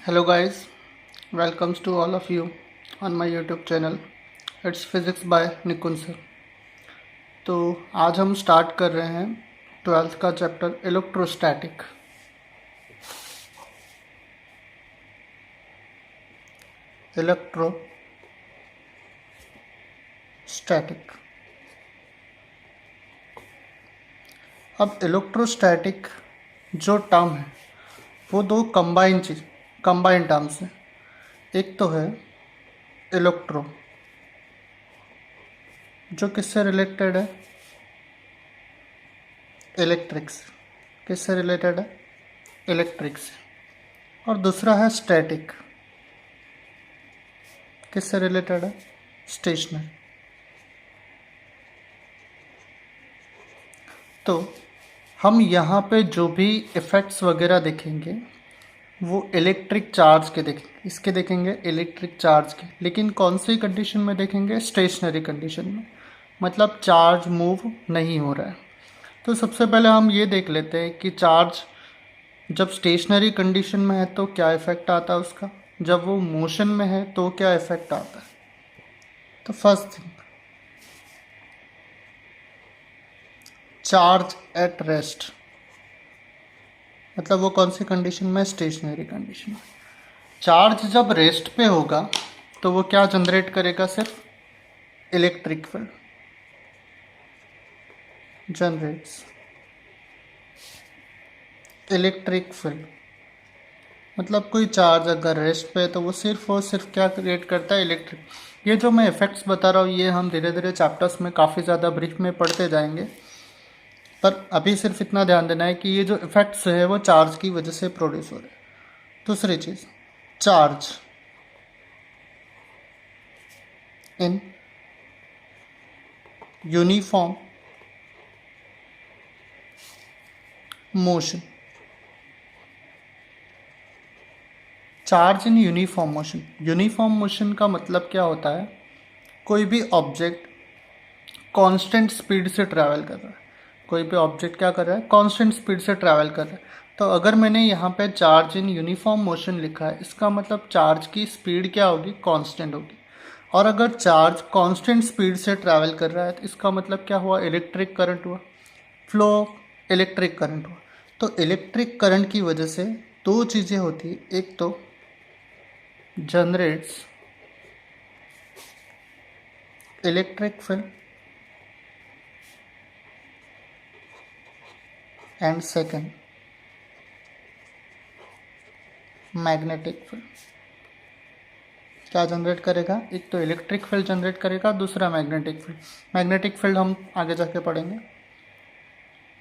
Hello guys, welcomes to all of you on my YouTube channel. It's Physics by Nikunj sir. तो आज हम start कर रहे हैं 12th का चैप्टर इलेक्ट्रोस्टैटिक। इलेक्ट्रोस्टैटिक। अब इलेक्ट्रोस्टैटिक जो टर्म है वो दो कंबाइन टर्म्स हैं। एक तो है इलेक्ट्रो जो किससे रिलेटेड है, इलेक्ट्रिक से। किससे रिलेटेड है, इलेक्ट्रिक से। और दूसरा है स्टैटिक, किससे रिलेटेड है, स्टेशनरी। तो हम यहाँ पे जो भी इफ़ेक्ट्स वगैरह देखेंगे वो इलेक्ट्रिक चार्ज के देखेंगे, इसके देखेंगे इलेक्ट्रिक चार्ज के, लेकिन कौन सी कंडीशन में देखेंगे, स्टेशनरी कंडीशन में, मतलब चार्ज मूव नहीं हो रहा है। तो सबसे पहले हम ये देख लेते हैं कि चार्ज जब स्टेशनरी कंडीशन में है तो क्या इफेक्ट आता है उसका, जब वो मोशन में है तो क्या इफेक्ट आता है। तो first thing, charge at rest, मतलब वो कौन सी कंडीशन में, स्टेशनरी कंडीशन में। चार्ज जब रेस्ट पे होगा तो वो क्या जनरेट करेगा, सिर्फ electric field generates electric field. मतलब कोई चार्ज अगर रेस्ट पे है तो वो सिर्फ और सिर्फ क्या क्रिएट करता है, इलेक्ट्रिक। ये जो मैं इफेक्ट्स बता रहा हूँ ये हम धीरे धीरे चैप्टर्स में काफ़ी ज़्यादा ब्रीफ में पढ़ते जाएंगे, पर अभी सिर्फ इतना ध्यान देना है कि ये जो इफेक्ट्स है वो चार्ज की वजह से प्रोड्यूस हो रहे हैं। दूसरी चीज़, charge in uniform motion. Charge in uniform motion, uniform motion का मतलब क्या होता है, कोई भी ऑब्जेक्ट कांस्टेंट स्पीड से ट्रैवल कर रहा है। कोई भी ऑब्जेक्ट क्या कर रहा है, कांस्टेंट स्पीड से ट्रैवल कर रहा है। तो अगर मैंने यहाँ पे चार्ज इन यूनिफॉर्म मोशन लिखा है, इसका मतलब चार्ज की स्पीड क्या होगी, कांस्टेंट होगी। और अगर चार्ज कांस्टेंट स्पीड से ट्रैवल कर रहा है तो इसका मतलब क्या हुआ, इलेक्ट्रिक करंट हुआ, फ्लो इलेक्ट्रिक करंट हुआ। तो इलेक्ट्रिक करंट की वजह से दो चीज़ें होती है, एक तो generates electric field and second magnetic field. क्या जनरेट करेगा, एक तो इलेक्ट्रिक फील्ड जनरेट करेगा, दूसरा मैग्नेटिक फील्ड। मैग्नेटिक फील्ड हम आगे जाके पढ़ेंगे।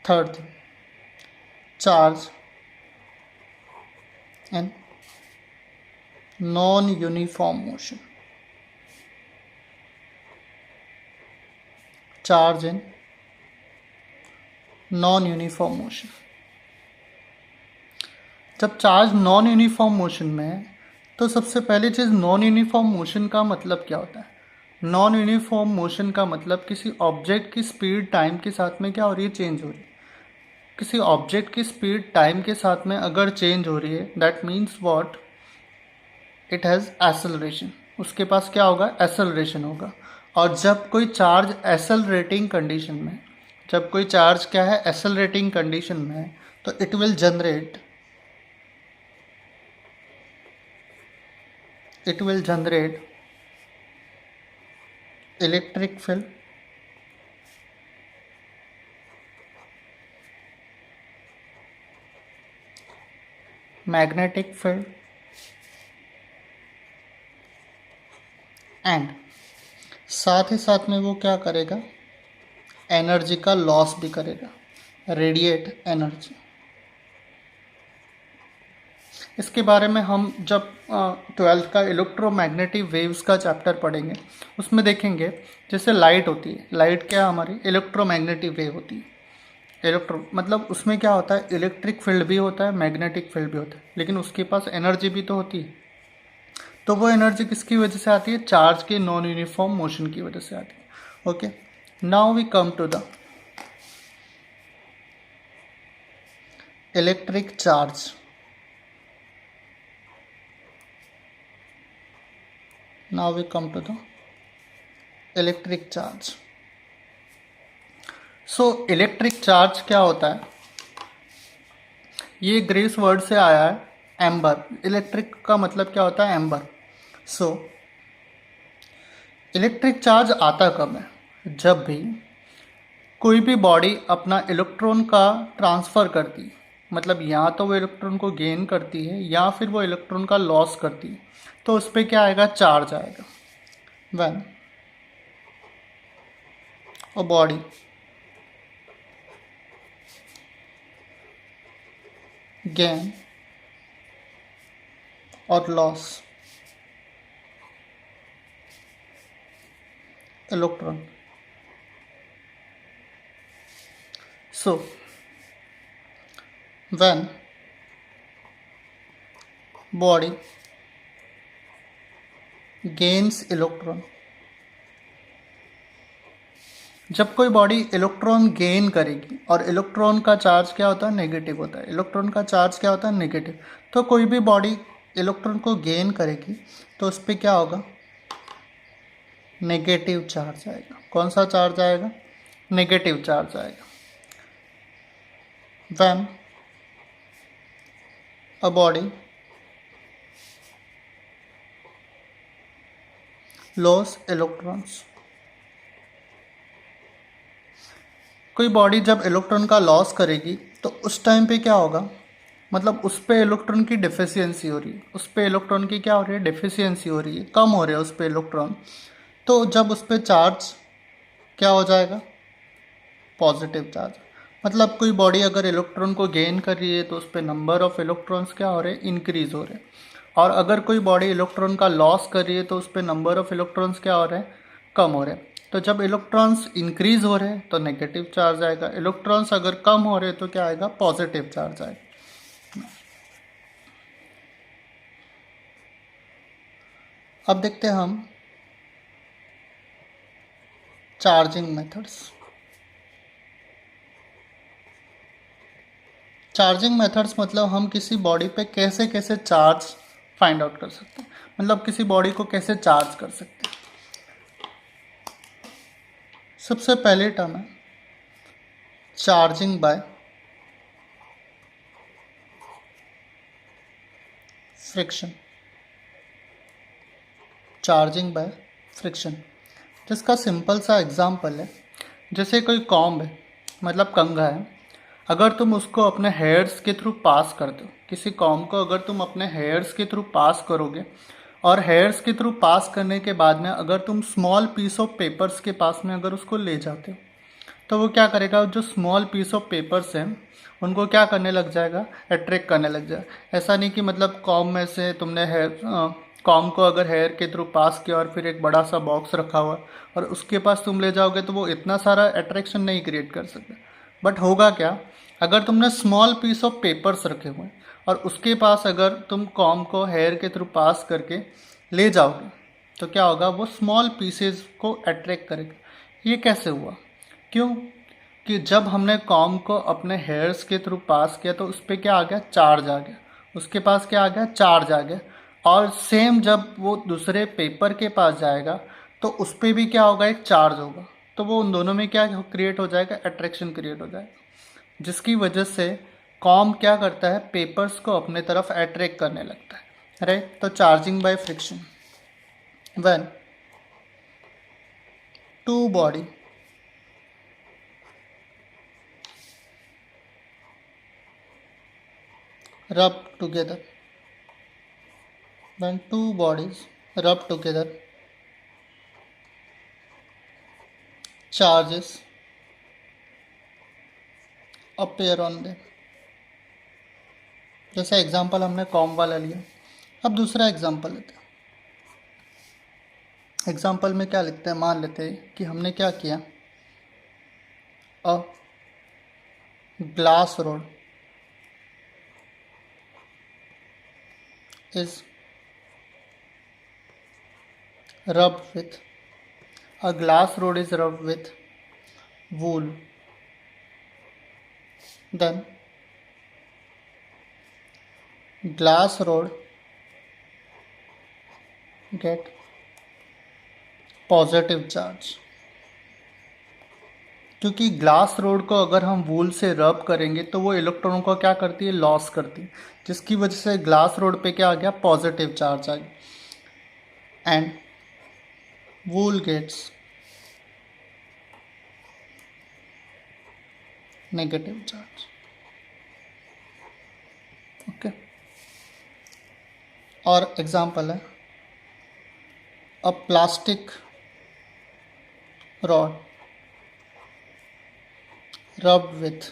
Third thing, charge in non uniform motion. Charge in non uniform motion, जब चार्ज नॉन यूनिफॉर्म मोशन में है तो सबसे पहली चीज़, नॉन यूनिफॉर्म मोशन का मतलब क्या होता है। नॉन यूनिफॉर्म मोशन का मतलब किसी ऑब्जेक्ट की स्पीड टाइम के साथ में क्या हो रही है, चेंज हो रही है। किसी ऑब्जेक्ट की स्पीड टाइम के साथ में अगर चेंज हो रही है, that means what, it has acceleration. उसके पास क्या होगा, एक्सेलरेशन होगा। और जब कोई चार्ज एक्सेलरेटिंग कंडीशन में, जब कोई चार्ज क्या है, एक्सेलरेटिंग कंडीशन में है, तो it will generate electric field magnetic field and साथ ही साथ में वो क्या करेगा, एनर्जी का लॉस भी करेगा, रेडिएट एनर्जी। इसके बारे में हम जब 12th का इलेक्ट्रोमैग्नेटिक वेव्स का चैप्टर पढ़ेंगे उसमें देखेंगे। जैसे लाइट होती है, लाइट क्या हमारी इलेक्ट्रोमैग्नेटिक वेव होती है। इलेक्ट्रो मतलब उसमें क्या होता है, इलेक्ट्रिक फील्ड भी होता है, मैग्नेटिक फील्ड भी होता है, लेकिन उसके पास एनर्जी भी तो होती है। तो वो एनर्जी किसकी वजह से आती है, चार्ज के नॉन यूनिफॉर्म मोशन की वजह से आती है। Okay, now we come to the electric charge. Now we come to the electric charge. So electric charge क्या होता है, ये ग्रीस वर्ड से आया है एम्बर। इलेक्ट्रिक का मतलब क्या होता है, एम्बर। सो इलेक्ट्रिक चार्ज आता कब है, जब भी कोई भी बॉडी अपना इलेक्ट्रॉन का ट्रांसफ़र करती है, मतलब या तो वो इलेक्ट्रॉन को गेन करती है या फिर वो इलेक्ट्रॉन का लॉस करती है, तो उस पर क्या आएगा, चार्ज आएगा। व्हेन अ बॉडी गेन और loss electron, so when body gains electron, जब कोई बॉडी इलेक्ट्रॉन गेन करेगी, और इलेक्ट्रॉन का चार्ज क्या होता है, नेगेटिव होता है। इलेक्ट्रॉन का चार्ज क्या होता है, नेगेटिव। तो कोई भी बॉडी इलेक्ट्रॉन को गेन करेगी तो उस पर क्या होगा, नेगेटिव चार्ज आएगा। कौन सा चार्ज आएगा, नेगेटिव चार्ज आएगा। When a body loss electrons, कोई बॉडी जब इलेक्ट्रॉन का लॉस करेगी तो उस टाइम पे क्या होगा, मतलब उस पे इलेक्ट्रॉन की डिफिशियंसी हो रही है, उस पे इलेक्ट्रॉन की क्या हो रही है, डिफिशियंसी हो रही है, कम हो रहे हैं उस पे इलेक्ट्रॉन। तो जब उस पे चार्ज क्या हो जाएगा, पॉजिटिव चार्ज। मतलब कोई बॉडी अगर इलेक्ट्रॉन को गेन कर रही है तो उस पे नंबर ऑफ इलेक्ट्रॉन्स क्या हो रहे हैं, इंक्रीज हो रहे हैं। और अगर कोई बॉडी इलेक्ट्रॉन का लॉस कर रही है तो उस पे नंबर ऑफ इलेक्ट्रॉन्स क्या हो रहे हैं, कम हो रहे हैं। तो जब इलेक्ट्रॉन्स इंक्रीज हो रहे हैं तो नेगेटिव चार्ज आएगा, इलेक्ट्रॉन्स अगर कम हो रहे हैं तो क्या आएगा, पॉजिटिव चार्ज आएगा। अब देखते हैं हम चार्जिंग मेथड्स। चार्जिंग मेथड्स मतलब हम किसी बॉडी पे कैसे कैसे चार्ज फाइंड आउट कर सकते हैं, मतलब किसी बॉडी को कैसे चार्ज कर सकते हैं। सबसे पहले टर्म है charging by friction. Charging by friction, जिसका सिंपल सा एग्जांपल है, जैसे कोई कॉम्ब है, मतलब कंघा है, अगर तुम उसको अपने हेयर्स के थ्रू पास कर दो, किसी कॉम्ब को अगर तुम अपने हेयर्स के थ्रू पास करोगे, और हेयर्स के थ्रू पास करने के बाद में अगर तुम स्मॉल पीस ऑफ पेपर्स के पास में अगर उसको ले जाते हो, तो वो क्या करेगा, जो स्मॉल पीस ऑफ पेपर्स हैं उनको क्या करने लग जाएगा, अट्रैक्ट करने लग जाएगा। ऐसा नहीं कि मतलब कॉम्ब में से तुमने हेयर कॉम्ब को अगर हेयर के थ्रू पास किया और फिर एक बड़ा सा बॉक्स रखा हुआ और उसके पास तुम ले जाओगे तो वो इतना सारा अट्रैक्शन नहीं क्रिएट कर सकता। बट होगा क्या, अगर तुमने स्मॉल पीस ऑफ पेपर्स रखे हुए हैं और उसके पास अगर तुम कॉम्ब को हेयर के थ्रू पास करके ले जाओगे तो क्या होगा, वो स्मॉल पीसेस को अट्रैक्ट करेगा। ये कैसे हुआ, क्यों, कि जब हमने कॉम्ब को अपने हेयर्स के थ्रू पास किया तो उस पर क्या आ गया, चार्ज आ गया, उसके पास क्या आ गया, चार्ज आ गया। और सेम जब वो दूसरे पेपर के पास जाएगा तो उस पर भी क्या होगा, एक चार्ज होगा। तो वो उन दोनों में क्या क्रिएट हो जाएगा, अट्रैक्शन क्रिएट हो जाएगा, जिसकी वजह से कॉम्ब क्या करता है, पेपर्स को अपने तरफ अट्रैक्ट करने लगता है, राइट। तो charging by friction, when two body rub together, when two bodies rub together, charges appear on them। जैसे एग्जांपल हमने कॉम वाला लिया, अब दूसरा एग्जांपल लेते हैं। एग्जांपल में क्या लिखते हैं, मान लेते हैं कि हमने क्या किया, a glass rod is rubbed with, a glass rod is rubbed with wool, then glass rod get positive charge, क्योंकि ग्लास रोड को अगर हम वूल से रब करेंगे तो वो इलेक्ट्रॉनों को क्या करती है, लॉस करती है, जिसकी वजह से ग्लास रोड पे क्या आ गया, पॉजिटिव चार्ज आ गया and wool gets negative charge. Okay, और एग्जांपल है a plastic rod rubbed with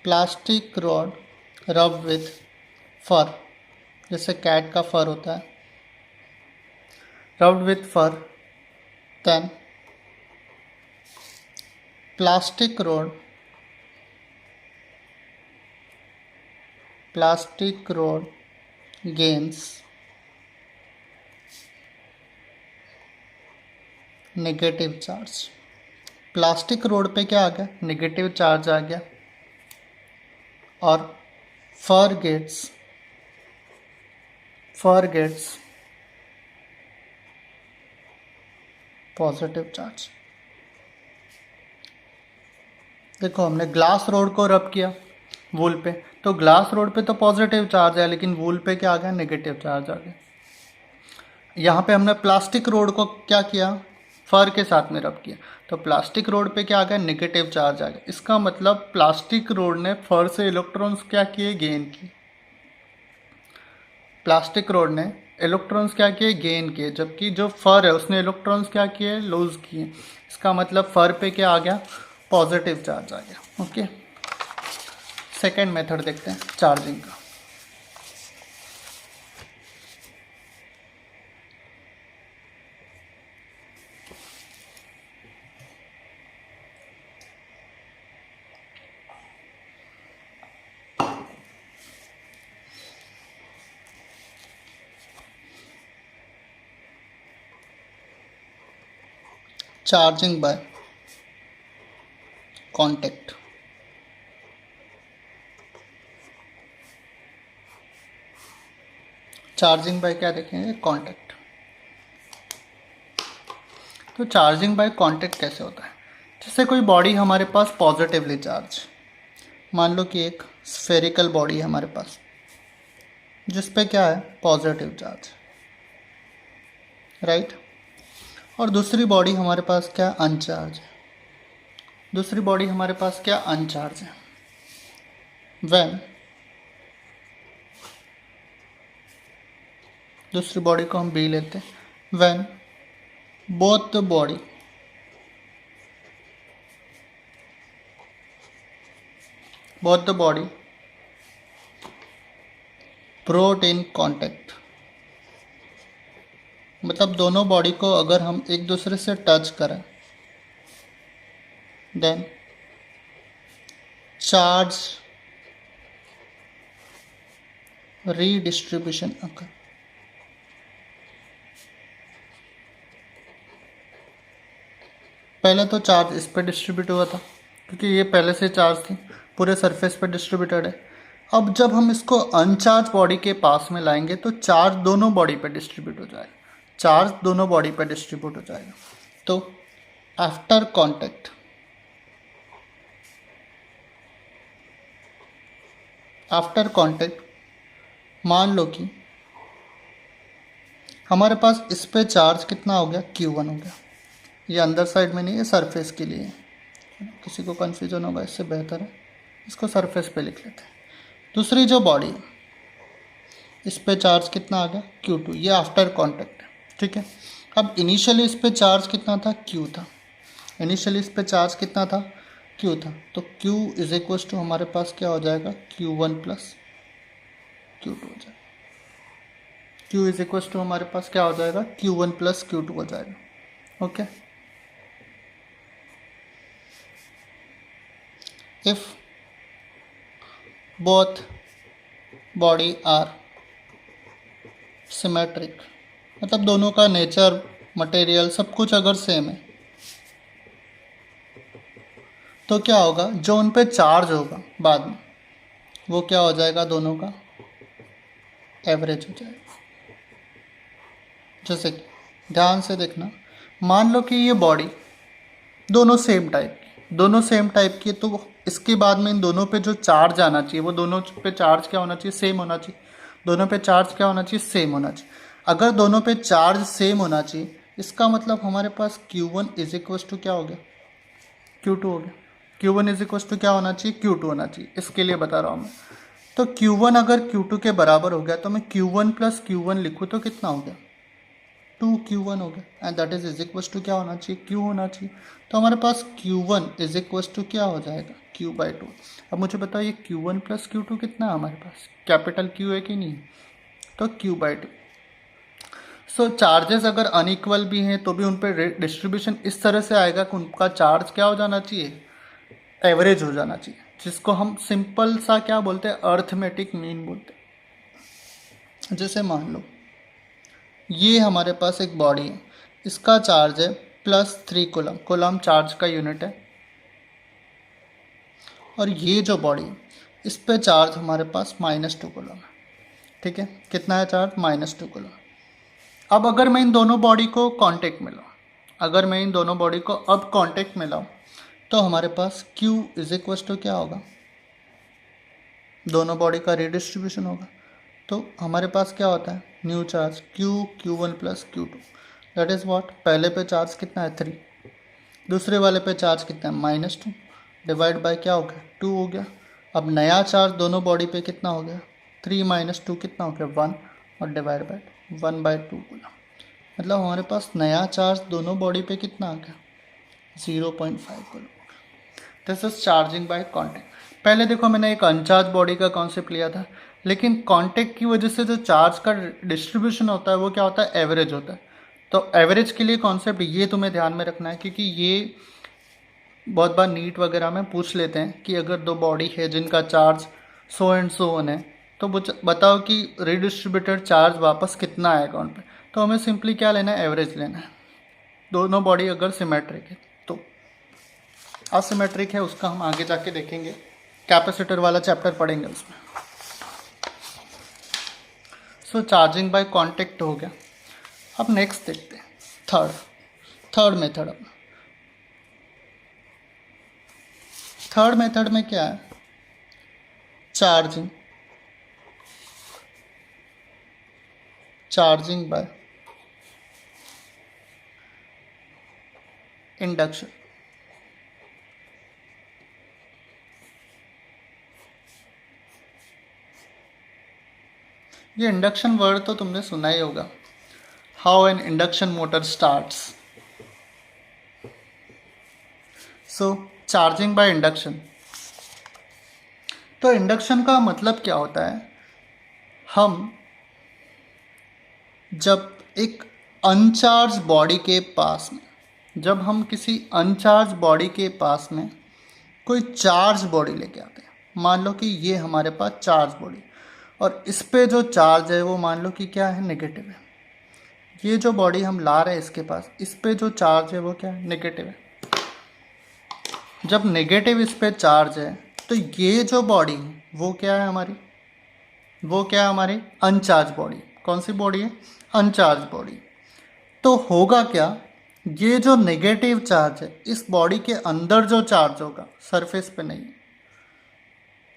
plastic rod rub with fur, जैसे कैट का फर होता है, rubbed with fur, then plastic rod gains negative charge. Plastic rod पे क्या आ गया, नेगेटिव चार्ज आ गया, और फर गेट्स पॉजिटिव चार्ज। देखो हमने ग्लास रोड को रब किया वूल पे, तो ग्लास रोड पे तो पॉजिटिव चार्ज है, लेकिन वूल पे क्या आ गया, नेगेटिव चार्ज आ गया। यहाँ पे हमने प्लास्टिक रोड को क्या किया, फर के साथ में रब किया, तो प्लास्टिक रोड पे क्या आ गया, नेगेटिव चार्ज आ गया। इसका मतलब प्लास्टिक रोड ने फर से इलेक्ट्रॉन्स क्या किए, गेन किए। प्लास्टिक रोड ने इलेक्ट्रॉन्स क्या किए, गेन किए, जबकि जो फर है उसने इलेक्ट्रॉन्स क्या किए, लूज किए। इसका मतलब फर पे क्या आ गया, पॉजिटिव चार्ज आ गया। ओके, सेकेंड मेथड देखते हैं चार्जिंग का। Charging by contact. Charging by क्या देखेंगे, कांटेक्ट। तो चार्जिंग बाय कांटेक्ट कैसे होता है, जैसे कोई बॉडी हमारे पास पॉजिटिवली चार्ज, मान लो कि एक स्फेरिकल बॉडी है हमारे पास जिस पे क्या है, पॉजिटिव चार्ज, राइट। और दूसरी बॉडी हमारे पास क्या, अनचार्ज है। दूसरी बॉडी हमारे पास क्या, अनचार्ज है। व्हेन दूसरी बॉडी को हम बी लेते हैं, when both the body brought in contact, मतलब दोनों बॉडी को अगर हम एक दूसरे से टच करें, देन चार्ज रीडिस्ट्रीब्यूशन अकर। पहले तो चार्ज इस पे डिस्ट्रीब्यूट हुआ था क्योंकि ये पहले से चार्ज थी, पूरे सरफेस पे डिस्ट्रीब्यूटेड है। अब जब हम इसको अनचार्ज बॉडी के पास में लाएंगे तो चार्ज दोनों बॉडी पे डिस्ट्रीब्यूट हो जाएगा, चार्ज दोनों बॉडी पे डिस्ट्रीब्यूट हो जाएगा। तो आफ्टर कांटेक्ट मान लो कि हमारे पास इस पे चार्ज कितना हो गया, Q1 हो गया। ये अंदर साइड में नहीं है, सरफेस के लिए, किसी को कन्फ्यूजन होगा, इससे बेहतर है इसको सरफेस पे लिख लेते हैं। दूसरी जो बॉडी है इस पे चार्ज कितना आ गया, Q2, ये आफ्टर कांटेक्ट है, ठीक है। अब इनिशियली इस पे चार्ज कितना था, Q था। इनिशियली इस पे चार्ज कितना था, Q था। तो Q इज इक्वल टू हमारे पास क्या हो जाएगा, Q1 प्लस Q2 हो जाएगा। Q इज इक्वल टू हमारे पास क्या हो जाएगा, Q1 प्लस Q2 हो जाएगा। Okay, if both body are symmetric, मतलब दोनों का नेचर, मटेरियल, सब कुछ अगर सेम है, तो क्या होगा, जो उन पे चार्ज होगा बाद में वो क्या हो जाएगा, दोनों का एवरेज हो जाएगा। जैसे कि ध्यान से देखना, मान लो कि ये बॉडी दोनों सेम टाइप की है, तो इसके बाद में इन दोनों पे जो चार्ज आना चाहिए वो दोनों पे चार्ज क्या होना चाहिए, सेम होना चाहिए। दोनों पे चार्ज क्या होना चाहिए, सेम होना चाहिए। अगर दोनों पे चार्ज सेम होना चाहिए, इसका मतलब हमारे पास Q1 इज इक्वस टू क्या हो गया, Q2 हो गया। Q1 इज इक्वस टू क्या होना चाहिए, Q2 होना चाहिए। इसके लिए बता रहा हूँ मैं। तो Q1 अगर Q2 के बराबर हो गया तो मैं Q1 प्लस Q1 लिखूँ तो कितना हो गया, 2Q1 हो गया। And that is equals to क्या होना चाहिए, Q होना चाहिए। तो हमारे पास Q1 इज इक्वस टू क्या हो जाएगा, Q/2। अब मुझे बताओ ये Q1 प्लस Q2 कितना है हमारे पास, कैपिटल Q है कि नहीं, तो Q/2। सो चार्जेस अगर अनइक्वल भी हैं तो भी उन पर डिस्ट्रीब्यूशन इस तरह से आएगा कि उनका चार्ज क्या हो जाना चाहिए, एवरेज हो जाना चाहिए, जिसको हम सिंपल सा क्या बोलते हैं, अर्थमेटिक मीन बोलते हैं। जैसे मान लो ये हमारे पास एक बॉडी है, इसका चार्ज है +3 कूलम, कूलम चार्ज का यूनिट है। और ये जो बॉडी है इस पे चार्ज हमारे पास -2 कूलम है। ठीक है, कितना है चार्ज, -2 कूलम। अब अगर मैं इन दोनों बॉडी को कांटेक्ट में लाऊं, अगर मैं इन दोनों बॉडी को अब कांटेक्ट में लाऊं तो हमारे पास Q इज इक्वल टू क्या होगा, दोनों बॉडी का रिडिस्ट्रीब्यूशन होगा। तो हमारे पास क्या होता है, new charge Q1 plus Q2, that is what, पहले पे चार्ज कितना है 3, दूसरे वाले पे चार्ज कितना है -2, डिवाइड बाय क्या हो गया 2 हो गया। अब नया चार्ज दोनों बॉडी पे कितना हो गया, 3 - 2 कितना हो गया 1, और डिवाइड बाय 1/2 कूलम। मतलब हमारे पास नया चार्ज दोनों बॉडी पे कितना आ गया, 0.5 coulomb. This is charging by contact. पहले देखो मैंने एक अनचार्ज बॉडी का कॉन्सेप्ट लिया था, लेकिन कांटेक्ट की वजह से जो चार्ज का डिस्ट्रीब्यूशन होता है वो क्या होता है, एवरेज होता है। तो एवरेज के लिए कॉन्सेप्ट ये तुम्हें ध्यान में रखना है, क्योंकि ये बहुत बार नीट वगैरह में पूछ लेते हैं कि अगर दो बॉडी है जिनका charge so and so on है, तो बताओ कि रिडिस्ट्रीब्यूटेड चार्ज वापस कितना आएगा उन पे। तो हमें सिंपली क्या लेना है, एवरेज लेना है। दोनों बॉडी अगर सिमेट्रिक है, तो असिमेट्रिक है उसका हम आगे जाके देखेंगे, कैपेसिटर वाला चैप्टर पढ़ेंगे उसमें। सो चार्जिंग बाय कांटेक्ट हो गया। अब नेक्स्ट देखते हैं थर्ड मेथड। अपना थर्ड मेथड में क्या है, चार्जिंग बाय इंडक्शन। ये इंडक्शन वर्ड तो तुमने सुना ही होगा, how an induction motor starts. So charging by induction, तो इंडक्शन का मतलब क्या होता है, हम जब एक अनचार्ज बॉडी के पास में, जब हम किसी अनचार्ज बॉडी के पास में कोई चार्ज बॉडी लेके आते हैं, मान लो कि ये हमारे पास चार्ज बॉडी, और इस पे जो चार्ज है वो मान लो कि क्या है, नेगेटिव है। ये जो बॉडी हम ला रहे हैं इसके पास, इस पे जो चार्ज है वो क्या है, नेगेटिव है। जब नेगेटिव इस पे चार्ज है तो ये जो बॉडी है वो क्या है हमारी, वो क्या है हमारी अनचार्ज बॉडी। कौन सी बॉडी है, अनचार्ज बॉडी। तो होगा क्या, ये जो नेगेटिव चार्ज है इस बॉडी के अंदर जो चार्ज होगा, सरफेस पे नहीं,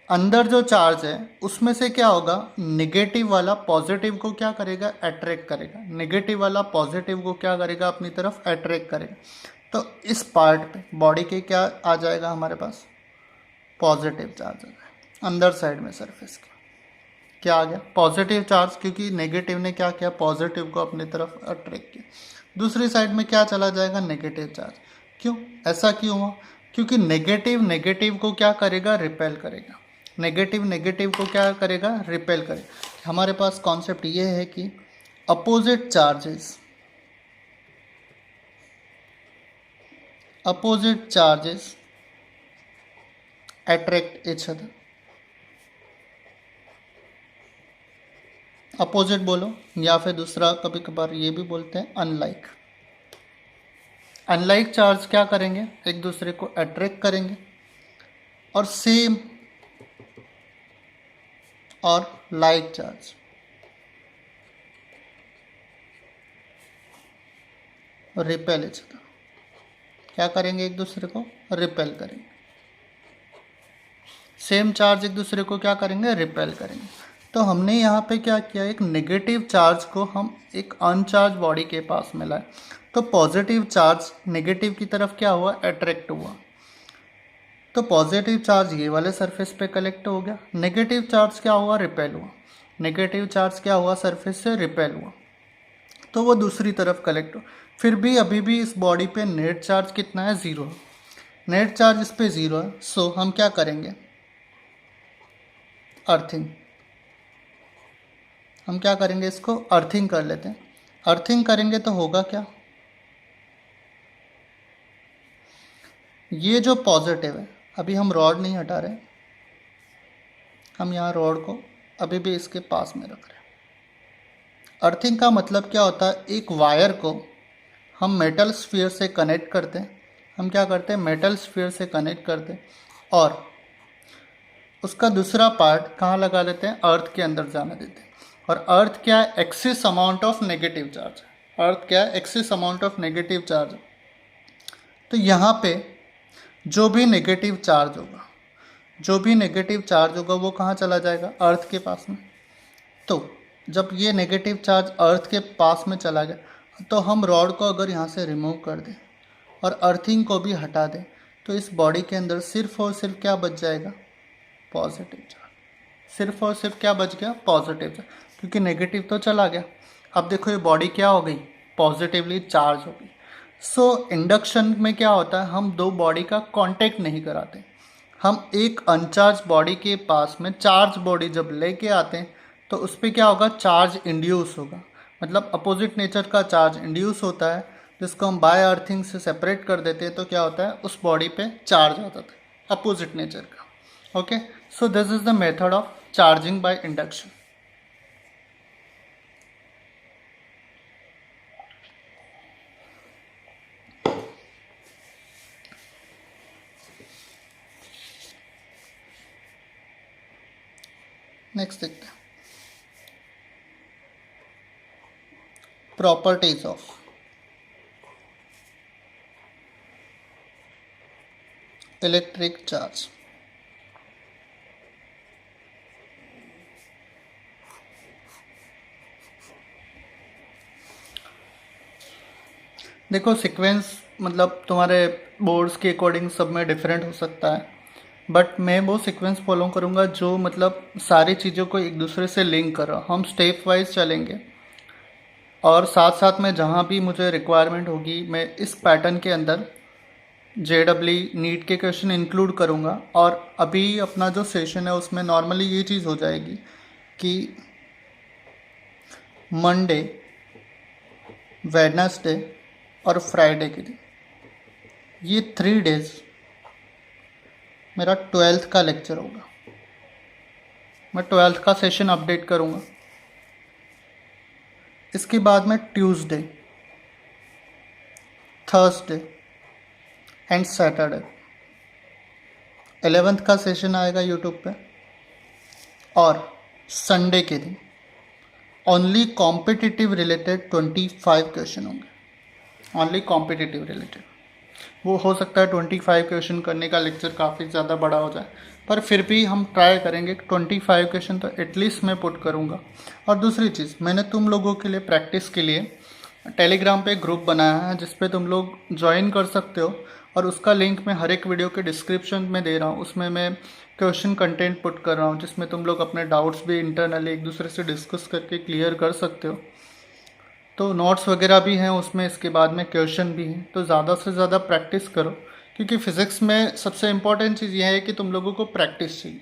अंदर जो चार्ज है उसमें से क्या होगा, नेगेटिव वाला पॉजिटिव को क्या करेगा, अट्रैक्ट करेगा। नेगेटिव वाला पॉजिटिव को क्या करेगा, अपनी तरफ अट्रैक्ट करेगा। तो इस पार्ट पे बॉडी के क्या आ जाएगा हमारे पास, पॉजिटिव चार्ज आ जाएगा। अंदर साइड में सरफेस के क्या आ गया, पॉजिटिव चार्ज, क्योंकि नेगेटिव ने क्या किया, पॉजिटिव को अपनी तरफ अट्रैक्ट किया। दूसरी साइड में क्या चला जाएगा, नेगेटिव चार्ज। क्यों, ऐसा क्यों हुआ, क्योंकि नेगेटिव नेगेटिव को क्या करेगा, रिपेल करेगा। नेगेटिव नेगेटिव को क्या करेगा, रिपेल करेगा। हमारे पास कॉन्सेप्ट ये है कि opposite charges attract each other। Opposite बोलो, या फिर दूसरा कभी कभार ये भी बोलते हैं अनलाइक। अनलाइक चार्ज क्या करेंगे, एक दूसरे को अट्रैक्ट करेंगे, और सेम और like charge repel each other, क्या करेंगे, एक दूसरे को रिपेल करेंगे। सेम चार्ज एक दूसरे को क्या करेंगे, रिपेल करेंगे। तो हमने यहाँ पे क्या किया, एक नेगेटिव चार्ज को हम एक अनचार्ज बॉडी के पास में लाए, तो पॉजिटिव चार्ज नेगेटिव की तरफ क्या हुआ, अट्रैक्ट हुआ। तो पॉजिटिव चार्ज ये वाले सरफेस पे कलेक्ट हो गया, नेगेटिव चार्ज क्या हुआ, रिपेल हुआ। नेगेटिव चार्ज क्या हुआ, सरफेस से रिपेल हुआ, तो वो दूसरी तरफ कलेक्ट हो। फिर भी अभी भी इस बॉडी पे नेट चार्ज कितना है, 0 है। नेट चार्ज इस पे 0 है, सो हम क्या करेंगे, अर्थिंग। हम क्या करेंगे, इसको अर्थिंग कर लेते हैं। अर्थिंग करेंगे तो होगा क्या, ये जो पॉजिटिव है, अभी हम रॉड नहीं हटा रहे, हम यहाँ रॉड को अभी भी इसके पास में रख रहे हैं। अर्थिंग का मतलब क्या होता है, एक वायर को हम मेटल स्फीयर से कनेक्ट करते हैं। हम क्या करते हैं, मेटल स्फीयर से कनेक्ट करते हैं और उसका दूसरा पार्ट कहाँ लगा देते हैं, अर्थ के अंदर जाने देते हैं। और अर्थ क्या है, excess amount of negative charge. Earth क्या है, excess amount of negative charge. तो यहाँ पे जो भी नेगेटिव चार्ज होगा, जो भी नेगेटिव चार्ज होगा वो कहाँ चला जाएगा, अर्थ के पास में। तो जब ये नेगेटिव चार्ज अर्थ के पास में चला गया, तो हम रॉड को अगर यहाँ से रिमूव कर दें और अर्थिंग को भी हटा दें, तो इस बॉडी के अंदर सिर्फ और सिर्फ क्या बच जाएगा, पॉजिटिव चार्ज। सिर्फ और सिर्फ क्या बच गया, पॉजिटिव चार्ज, क्योंकि नेगेटिव तो चला गया। अब देखो ये बॉडी क्या हो गई, पॉजिटिवली चार्ज हो गई। सो इंडक्शन में क्या होता है, हम दो बॉडी का कांटेक्ट नहीं कराते, हम एक अनचार्ज बॉडी के पास में चार्ज बॉडी जब लेके आते हैं तो उस पर क्या होगा, चार्ज इंड्यूस होगा, मतलब अपोजिट नेचर का चार्ज इंड्यूस होता है, जिसको हम बाय अर्थिंग से सेपरेट कर देते हैं। तो क्या होता है, उस बॉडी पे चार्ज होता था अपोजिट नेचर का। Okay, so this is the method of charging by induction. Next देखते हैं, प्रॉपर्टीज ऑफ इलेक्ट्रिक चार्ज। देखो सीक्वेंस मतलब तुम्हारे बोर्ड्स के अकॉर्डिंग सब में डिफरेंट हो सकता है, बट मैं वो सीक्वेंस फॉलो करूँगा जो मतलब सारी चीज़ों को एक दूसरे से लिंक कर रहा। हम स्टेप वाइज चलेंगे और साथ साथ में जहाँ भी मुझे रिक्वायरमेंट होगी मैं इस पैटर्न के अंदर JEE नीट के क्वेश्चन इंक्लूड करूँगा। और अभी अपना जो सेशन है उसमें नॉर्मली ये चीज़ हो जाएगी कि मंडे, वेडनेसडे और फ्राइडे के दिन, ये 3 डेज मेरा 12th का लेक्चर होगा। मैं 12th का सेशन अपडेट करूँगा। इसके बाद में Tuesday, Thursday and Saturday 11th का सेशन आएगा यूट्यूब पे। और संडे के दिन ओनली कॉम्पिटिटिव रिलेटेड 25 क्वेश्चन होंगे, ओनली कॉम्पिटिटिव रिलेटेड। वो हो सकता है 25 क्वेश्चन करने का लेक्चर काफ़ी ज़्यादा बड़ा हो जाए, पर फिर भी हम ट्राई करेंगे 25 क्वेश्चन तो एटलीस्ट मैं पुट करूँगा। और दूसरी चीज़, मैंने तुम लोगों के लिए प्रैक्टिस के लिए टेलीग्राम पे ग्रुप बनाया है जिस पे तुम लोग ज्वाइन कर सकते हो, और उसका लिंक मैं हर एक वीडियो के डिस्क्रिप्शन में दे रहा हूँ। उसमें मैं क्वेश्चन कंटेंट पुट कर रहा हूँ जिसमें तुम लोग अपने डाउट्स भी इंटरनली एक दूसरे से डिस्कस करके क्लियर कर सकते हो। तो नोट्स वगैरह भी हैं उसमें, इसके बाद में क्वेश्चन भी हैं। तो ज़्यादा से ज़्यादा प्रैक्टिस करो, क्योंकि फ़िज़िक्स में सबसे इम्पॉर्टेंट चीज़ यह है कि तुम लोगों को प्रैक्टिस चाहिए।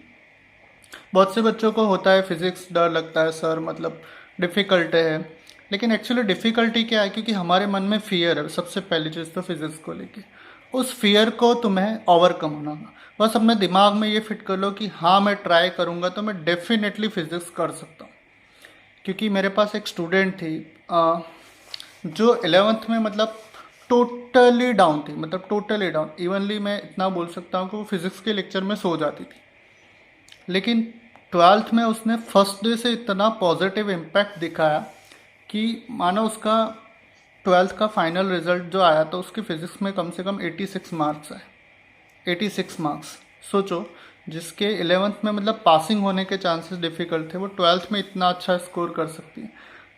बहुत से बच्चों को होता है फिज़िक्स डर लगता है, सर मतलब डिफ़िकल्ट है, लेकिन एक्चुअली डिफ़िकल्टी क्या है, क्योंकि हमारे मन में फ़ियर है सबसे पहली चीज़ तो फिज़िक्स को लेके। उस फियर को तुम्हें ओवरकम होना होगा। बस अपने दिमाग में ये फिट कर लो कि हाँ मैं ट्राई करूँगा तो मैं डेफिनेटली फ़िज़िक्स कर सकता हूँ। क्योंकि मेरे पास एक स्टूडेंट थी जो 11th में मतलब टोटली डाउन थी, मतलब टोटली डाउन। इवनली मैं इतना बोल सकता हूँ कि वो फिज़िक्स के लेक्चर में सो जाती थी, लेकिन 12th में उसने फर्स्ट डे से इतना पॉजिटिव इम्पैक्ट दिखाया कि मानो उसका ट्वेल्थ का फाइनल रिजल्ट जो आया तो उसकी फिज़िक्स में कम से कम 86 मार्क्स है। 86 मार्क्स सोचो, जिसके 11th में मतलब पासिंग होने के चांसेस डिफ़िकल्ट थे, वो ट्वेल्थ में इतना अच्छा स्कोर कर सकती है।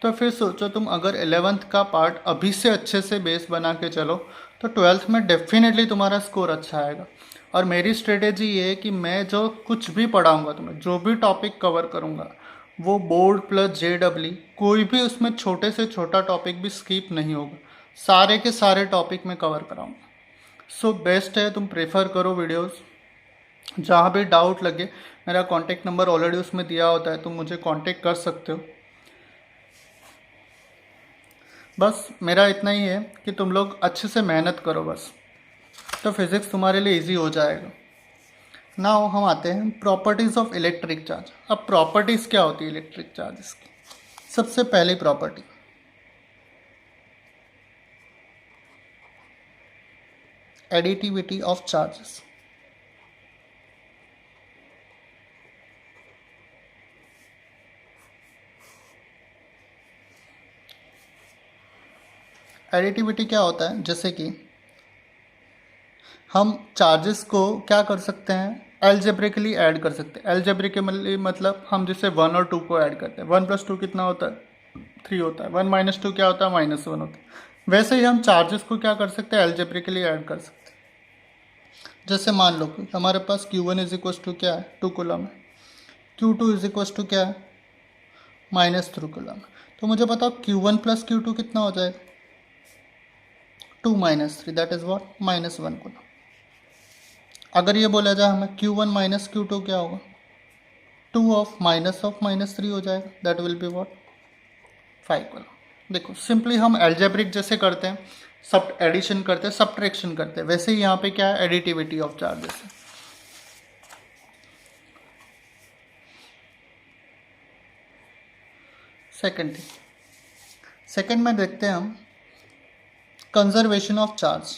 तो फिर सोचो तुम अगर 11th का पार्ट अभी से अच्छे से बेस बना के चलो तो ट्वेल्थ में डेफिनेटली तुम्हारा स्कोर अच्छा आएगा। और मेरी स्ट्रेटेजी ये है कि मैं जो कुछ भी पढ़ाऊँगा तुम्हें, जो भी टॉपिक कवर करूँगा, वो बोर्ड प्लस JEE, कोई भी उसमें छोटे से छोटा टॉपिक भी स्किप नहीं होगा, सारे के सारे टॉपिक में कवर कराऊँगा। सो बेस्ट है तुम प्रेफर करो वीडियोस। जहाँ भी डाउट लगे, मेरा कॉन्टेक्ट नंबर ऑलरेडी उसमें दिया होता है, तुम मुझे कॉन्टेक्ट कर सकते हो। बस मेरा इतना ही है कि तुम लोग अच्छे से मेहनत करो बस, तो फिज़िक्स तुम्हारे लिए इजी हो जाएगा। नाउ हम आते हैं प्रॉपर्टीज़ ऑफ इलेक्ट्रिक चार्ज। अब प्रॉपर्टीज़ क्या होती है इलेक्ट्रिक चार्जेस की? सबसे पहली property, additivity of charges. Additivity क्या होता है? जैसे कि हम चार्जेस को क्या कर सकते हैं, एल्जेब्रिकली ऐड कर सकते हैं। एल्जेब्रिकली मतलब हम जैसे 1 और 2 को ऐड करते हैं। 1 + 2 कितना होता है? 3 होता है। 1 - 2 क्या होता है? -1 होता है। वैसे ही हम चार्जेस को क्या कर सकते हैं, एल्जेब्रिकली ऐड कर सकते हैं। जैसे मान लो कि हमारे पास Q1 = क्या है, 2 कूलम है। Q2 = क्या है, -3 कूलम है। तो मुझे बताओ Q1 + Q2 कितना हो जाएगा? 2 - 3, दैट इज व्हाट, -1 कूलम। अगर ये बोला जाए हमें Q1 - Q2 क्या होगा, 2 ऑफ -3 हो जाएगा, that will be what, 5 coulomb. देखो सिंपली हम एल्जेब्रिक जैसे करते हैं, सब एडिशन करते हैं, सब्ट्रैक्शन करते हैं, वैसे ही यहाँ पे क्या है, एडिटिविटी ऑफ चार्जेस है। सेकेंड में देखते हैं हम conservation of charge.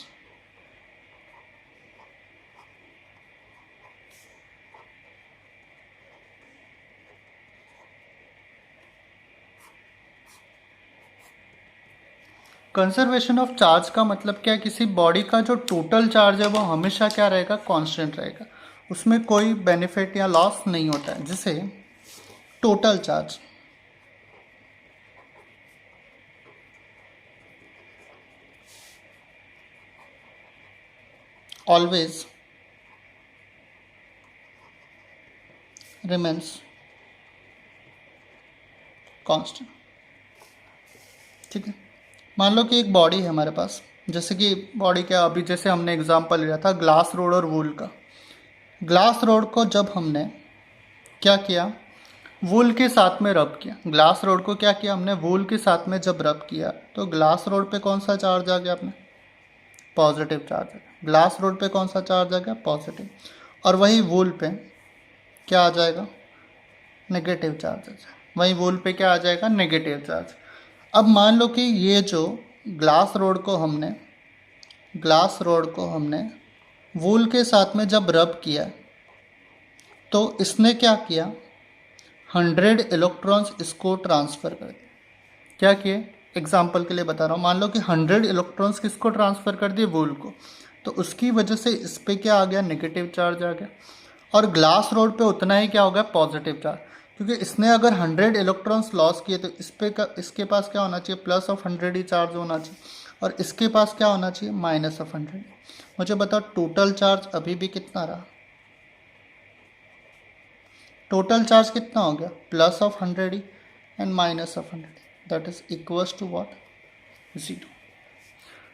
Conservation of charge का मतलब क्या है, किसी बॉडी का जो टोटल चार्ज है वो हमेशा क्या रहेगा, कांस्टेंट रहेगा, उसमें कोई बेनिफिट या लॉस नहीं होता है। जैसे total charge, always remains constant. ठीक है, मान लो कि एक बॉडी है हमारे पास, जैसे कि बॉडी क्या, अभी जैसे हमने एग्जांपल लिया था ग्लास रोड और वूल का। ग्लास रोड को जब हमने क्या किया, वूल के साथ में रब किया। ग्लास रोड को क्या किया हमने, वूल के साथ में जब रब किया तो ग्लास रोड पे कौन सा चार्ज आ गया अपने, पॉजिटिव चार्ज आ गया। ग्लास रोड पे कौन सा चार्ज आ गया, पॉजिटिव। और वही वूल पे क्या आ जाएगा, नेगेटिव चार्ज आ जाएगा। वही वूल पे क्या आ जाएगा, नेगेटिव चार्ज। अब मान लो कि ये जो ग्लास रोड को हमने वूल के साथ में जब रब किया तो इसने क्या किया, 100 इलेक्ट्रॉन्स इसको ट्रांसफ़र कर दिए। क्या किए, एग्जाम्पल के लिए बता रहा हूँ, मान लो कि 100 इलेक्ट्रॉन्स किसको ट्रांसफ़र कर दिए, वूल को, तो उसकी वजह से इस पर क्या आ गया, नेगेटिव चार्ज आ गया। और ग्लास रोड पे उतना ही क्या हो गया, पॉजिटिव चार्ज, क्योंकि इसने अगर 100 इलेक्ट्रॉन्स लॉस किए तो इसके पास क्या होना चाहिए, +100 ही चार्ज होना चाहिए, और इसके पास क्या होना चाहिए, -100। मुझे बताओ टोटल चार्ज अभी भी कितना रहा, टोटल चार्ज कितना हो गया, +100 ही and -100, that is equals to what, 0।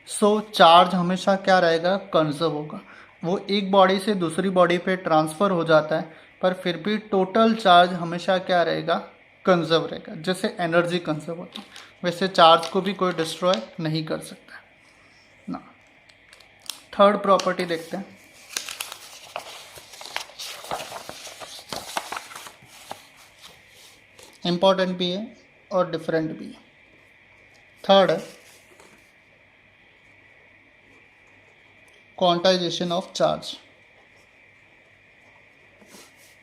So charge हमेशा क्या रहेगा, कंजर्व होगा। वो एक बॉडी से दूसरी बॉडी पे ट्रांसफ़र हो जाता है, पर फिर भी टोटल चार्ज हमेशा क्या रहेगा, कंजर्व रहेगा। जैसे एनर्जी कंजर्व होती है, वैसे चार्ज को भी कोई डिस्ट्रॉय नहीं कर सकता ना। थर्ड प्रॉपर्टी देखते हैं, इम्पॉर्टेंट भी है और डिफरेंट भी है। थर्ड है क्वांटाइजेशन ऑफ चार्ज।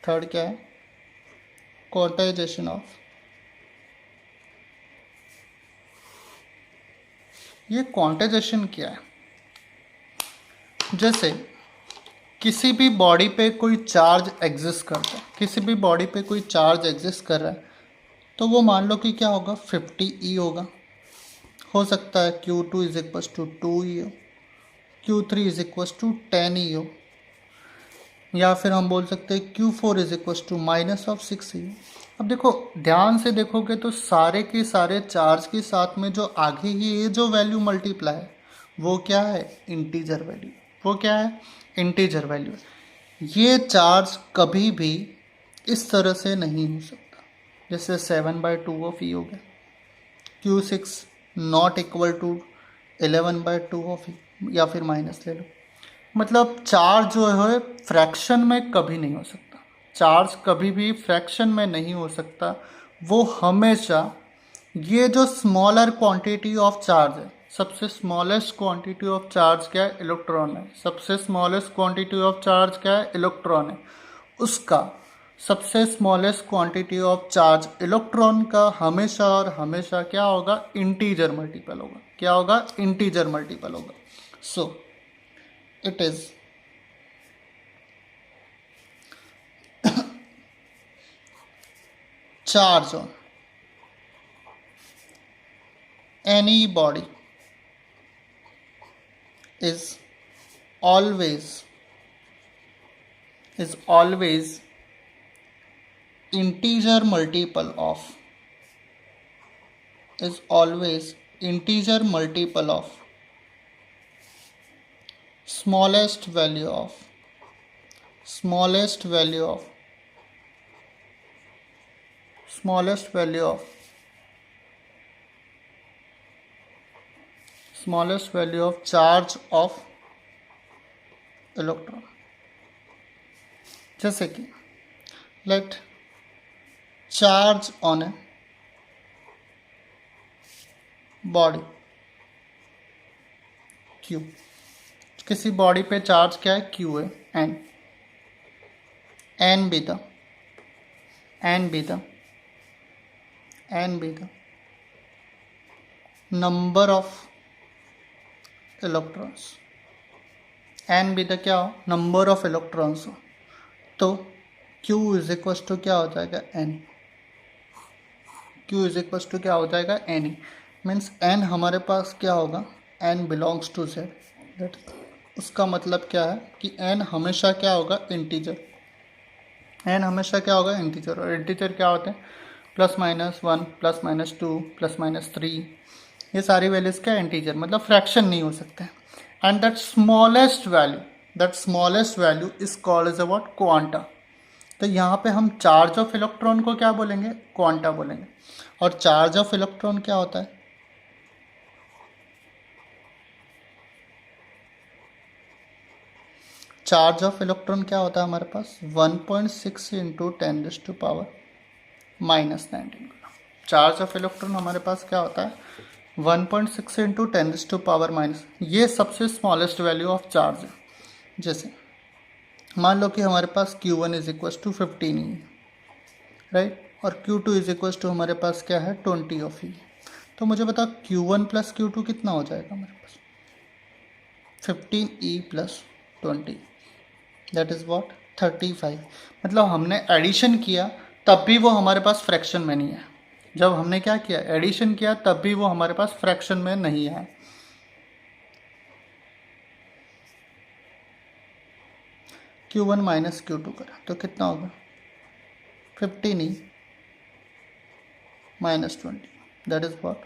थर्ड क्या है, क्वांटाइजेशन ऑफ, ये क्वांटाइजेशन क्या है? जैसे किसी भी बॉडी पे कोई चार्ज एग्जिस्ट करता है, किसी भी बॉडी पे कोई चार्ज एग्जिस्ट कर रहा है, तो वो मान लो कि क्या होगा, 50 E होगा। हो सकता है Q2 is equals to 2E हो, Q3 is equals to 10E हो, या फिर हम बोल सकते हैं Q4 is equals to -6E। अब देखो, ध्यान से देखोगे तो सारे के सारे चार्ज के साथ में जो आगे ही ये जो वैल्यू मल्टीप्लाई है वो क्या है, इंटीजर वैल्यू। वो क्या है, इंटीजर वैल्यू। ये चार्ज कभी भी इस तरह से नहीं हो सकता, जैसे 7/2 ऑफ E हो गया, Q6 not equal to 11/2 of E, या फिर माइनस ले लो। मतलब चार्ज जो है फ्रैक्शन में कभी नहीं हो सकता, चार्ज कभी भी फ्रैक्शन में नहीं हो सकता। वो हमेशा ये जो स्मॉलर क्वांटिटी ऑफ चार्ज है, सबसे स्मॉलेस्ट क्वांटिटी ऑफ चार्ज क्या है, इलेक्ट्रॉन है। सबसे स्मॉलेस्ट क्वांटिटी ऑफ चार्ज क्या है, इलेक्ट्रॉन है। उसका सबसे smallest quantity of charge electron का हमेशा और हमेशा क्या होगा, इंटीजर मल्टीपल होगा। क्या होगा, इंटीजर मल्टीपल होगा। सो it is charge on any body is always integer multiple of smallest value of smallest value of charge of electron। जैसे कि let charge on a body Q, किसी बॉडी पे charge क्या है, Q है, n be the number of electrons, n be the क्या हो, number of electrons हो, तो Q इज इक्वल टू क्या हो जाएगा, n। Q is equal to क्या हो जाएगा, n। मीन्स n हमारे पास क्या होगा, n belongs to Z। That उसका मतलब क्या है कि n हमेशा क्या होगा, इंटीजर। n हमेशा क्या होगा, इंटीजर। और इंटीजर क्या होते हैं, +-1 +-2 +-3, ये सारी वैल्यूज क्या, इंटीजर, मतलब फ्रैक्शन नहीं हो सकते। And that smallest value is called as about quanta. तो यहाँ पे हम चार्ज ऑफ इलेक्ट्रॉन को क्या बोलेंगे, क्वांटा बोलेंगे। और चार्ज ऑफ इलेक्ट्रॉन क्या होता है, चार्ज ऑफ इलेक्ट्रॉन क्या होता है हमारे पास, 1.6 × 10⁻⁻⁹ चार्ज ऑफ इलेक्ट्रॉन हमारे पास क्या होता है, 1.6 × 10⁻⁻। ये सबसे स्मॉलेस्ट वैल्यू ऑफ चार्ज है। जैसे मान लो कि हमारे पास Q1 is equal to 15 E, right, और Q2 इज इक्वल टू हमारे पास क्या है, 20 ऑफ E। तो मुझे बताओ Q1 + Q2 कितना हो जाएगा हमारे पास, 15E + 20, दैट इज़ व्हाट, 35। मतलब हमने एडिशन किया तब भी वो हमारे पास फ्रैक्शन में नहीं है। जब हमने क्या किया, एडिशन किया, तब भी वो हमारे पास फ्रैक्शन में नहीं है। Q1 - Q2 करा तो कितना होगा, 15E - 20, दैट इज व्हाट,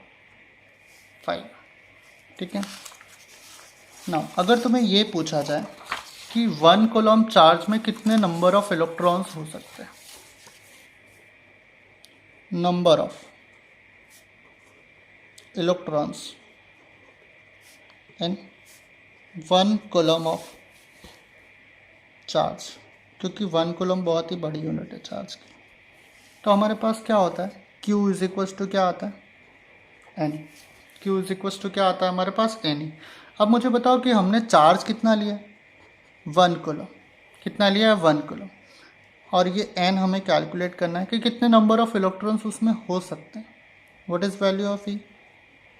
5। ठीक है। नाउ अगर तुम्हें ये पूछा जाए कि 1 कूलम चार्ज में कितने नंबर ऑफ इलेक्ट्रॉन्स हो सकते हैं, number of electrons in 1 coulomb of charge, क्योंकि 1 कूलम बहुत ही बड़ी यूनिट है चार्ज की, तो हमारे पास क्या होता है, Q इज इक्वल टू क्या आता है, N। Q is equal to क्या आता है हमारे पास, N। अब मुझे बताओ कि हमने चार्ज कितना लिया, 1 कूलम। कितना लिया है, 1 कूलम। और ये N हमें कैलकुलेट करना है कि कितने नंबर ऑफ इलेक्ट्रॉन्स उसमें हो सकते हैं। What is value of E,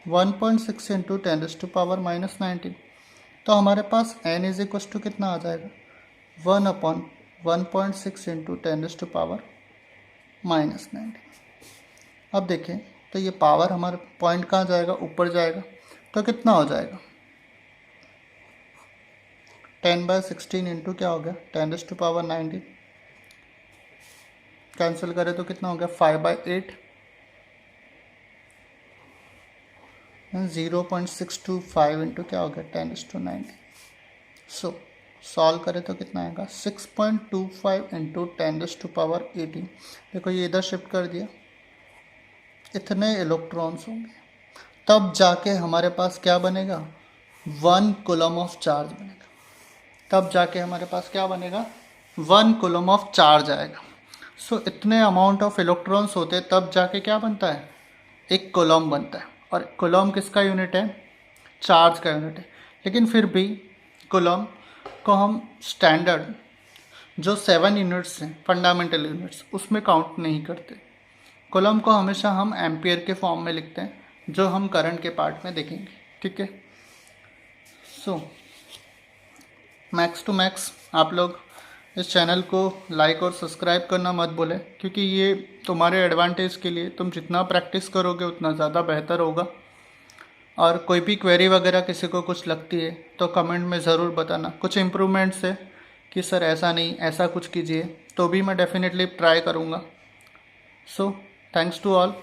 1.6 into 10⁻⁻19। तो हमारे पास n इज इक्व टू कितना आ जाएगा, 1/1.6 इंटू 10⁻⁻19। अब देखें तो ये पावर हमारे पॉइंट कहाँ जाएगा, ऊपर जाएगा, तो कितना हो जाएगा 10/16 इंटू क्या हो गया 10⁻⁹। कैंसिल करें तो कितना हो गया 5/8, 0.625 इंटू क्या हो गया 10⁻90। सो सॉल्व करें तो कितना आएगा 6.25 इंटू 10⁻18। देखो ये इधर शिफ्ट कर दिया, इतने इलेक्ट्रॉन्स होंगे, तब जाके हमारे पास क्या बनेगा 1 कूलम ऑफ चार्ज बनेगा। तब जाके हमारे पास क्या बनेगा 1 कूलम ऑफ चार्ज आएगा। सो इतने अमाउंट ऑफ इलेक्ट्रॉन्स होते हैं तब जाके क्या बनता है, एक कूलम बनता है। और कूलम किसका यूनिट है, चार्ज का यूनिट है। लेकिन फिर भी कूलम को हम स्टैंडर्ड जो 7 यूनिट्स हैं फंडामेंटल यूनिट्स उसमें काउंट नहीं करते। कूलम को हमेशा हम एम्पियर के फॉर्म में लिखते हैं, जो हम करंट के पार्ट में देखेंगे। ठीक है, सो मैक्स टू मैक्स आप लोग इस चैनल को लाइक और सब्सक्राइब करना मत भूलें, क्योंकि ये तुम्हारे एडवांटेज के लिए, तुम जितना प्रैक्टिस करोगे उतना ज़्यादा बेहतर होगा। और कोई भी क्वेरी वगैरह किसी को कुछ लगती है तो कमेंट में ज़रूर बताना। कुछ इम्प्रूवमेंट्स है कि सर ऐसा नहीं ऐसा कुछ कीजिए, तो भी मैं डेफिनेटली ट्राई करूँगा। So thanks to all.